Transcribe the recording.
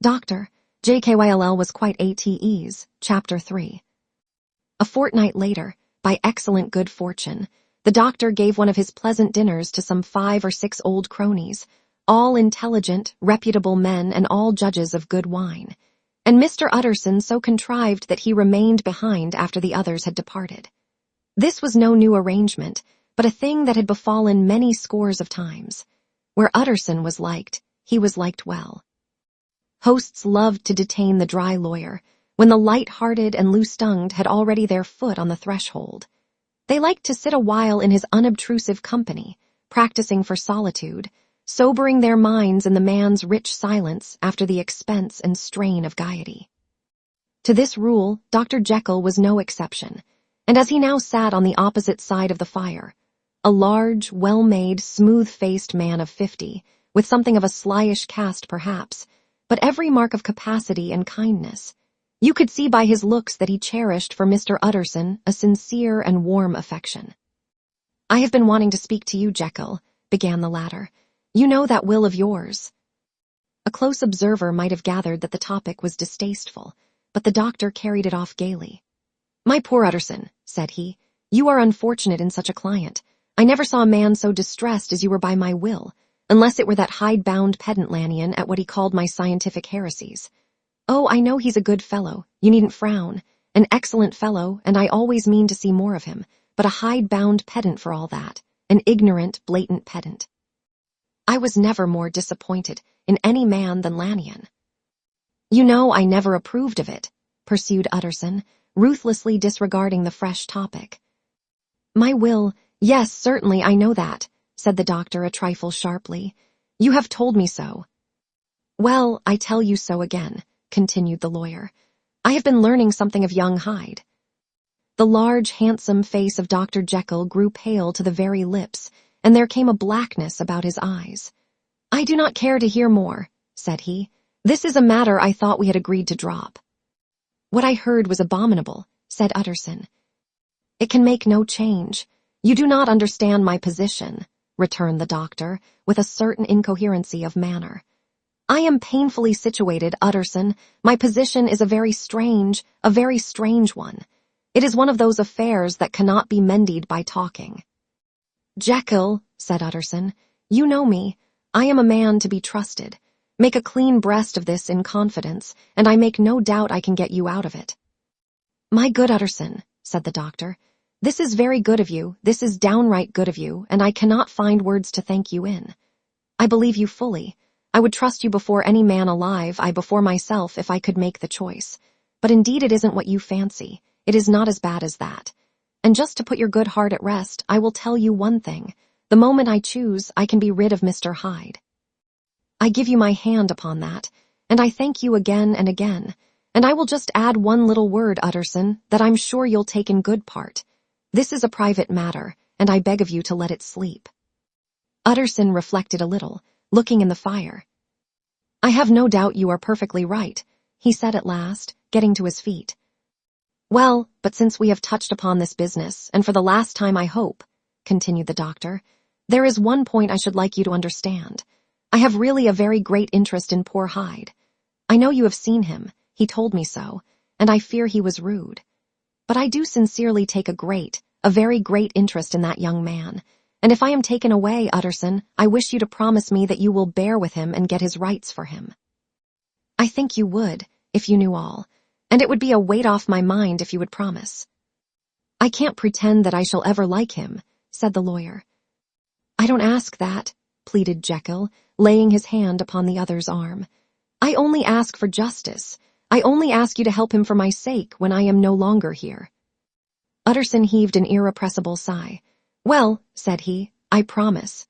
Dr. Jekyll was quite at ease. Chapter 3. A fortnight later, by excellent good fortune, the doctor gave one of his pleasant dinners to some 5 or 6 old cronies, all intelligent, reputable men and all judges of good wine, and Mr. Utterson so contrived that he remained behind after the others had departed. This was no new arrangement, but a thing that had befallen many scores of times. Where Utterson was liked, he was liked well. Hosts loved to detain the dry lawyer, when the light-hearted and loose-tongued had already their foot on the threshold. They liked to sit a while in his unobtrusive company, practicing for solitude, sobering their minds in the man's rich silence after the expense and strain of gaiety. To this rule, Dr. Jekyll was no exception, and as he now sat on the opposite side of the fire, a large, well-made, smooth-faced man of 50, with something of a slyish cast perhaps, but every mark of capacity and kindness, you could see by his looks that he cherished for Mr. Utterson a sincere and warm affection. "I have been wanting to speak to you, Jekyll," began the latter. "You know that will of yours." A close observer might have gathered that the topic was distasteful, but the doctor carried it off gaily. "My poor Utterson," said he, "you are unfortunate in such a client. I never saw a man so distressed as you were by my will, unless it were that hide-bound pedant Lanyon at what he called my scientific heresies. Oh, I know he's a good fellow, you needn't frown, an excellent fellow, and I always mean to see more of him, but a hide-bound pedant for all that, an ignorant, blatant pedant. I was never more disappointed in any man than Lanyon." "You know I never approved of it," pursued Utterson, ruthlessly disregarding the fresh topic. "My will, yes, certainly, I know that," said the doctor a trifle sharply. "You have told me so." "Well, I tell you so again," continued the lawyer. "I have been learning something of young Hyde." The large, handsome face of Dr. Jekyll grew pale to the very lips, and there came a blackness about his eyes. "I do not care to hear more," said he. "This is a matter I thought we had agreed to drop." "What I heard was abominable," said Utterson. "It can make no change. You do not understand my position," returned the doctor, with a certain incoherency of manner. "I am painfully situated, Utterson. My position is a very strange one. It is one of those affairs that cannot be mended by talking." "Jekyll," said Utterson, "you know me. I am a man to be trusted. Make a clean breast of this in confidence, and I make no doubt I can get you out of it." "My good Utterson," said the doctor, "this is very good of you, this is downright good of you, and I cannot find words to thank you in. I believe you fully. I would trust you before any man alive, before myself, if I could make the choice. But indeed it isn't what you fancy. It is not as bad as that. And just to put your good heart at rest, I will tell you one thing. The moment I choose, I can be rid of Mr. Hyde. I give you my hand upon that, and I thank you again and again. And I will just add one little word, Utterson, that I'm sure you'll take in good part. This is a private matter, and I beg of you to let it sleep." Utterson reflected a little, looking in the fire. "I have no doubt you are perfectly right," he said at last, getting to his feet. "Well, but since we have touched upon this business, and for the last time I hope," continued the doctor, "there is one point I should like you to understand. I have really a very great interest in poor Hyde. I know you have seen him, he told me so, and I fear he was rude. But I do sincerely take a very great interest in that young man, and if I am taken away, Utterson, I wish you to promise me that you will bear with him and get his rights for him." "I think you would, if you knew all, and it would be a weight off my mind if you would promise." "I can't pretend that I shall ever like him," said the lawyer. "I don't ask that," pleaded Jekyll, laying his hand upon the other's arm. "I only ask for justice. I only ask you to help him for my sake when I am no longer here." Utterson heaved an irrepressible sigh. "Well," said he, "I promise.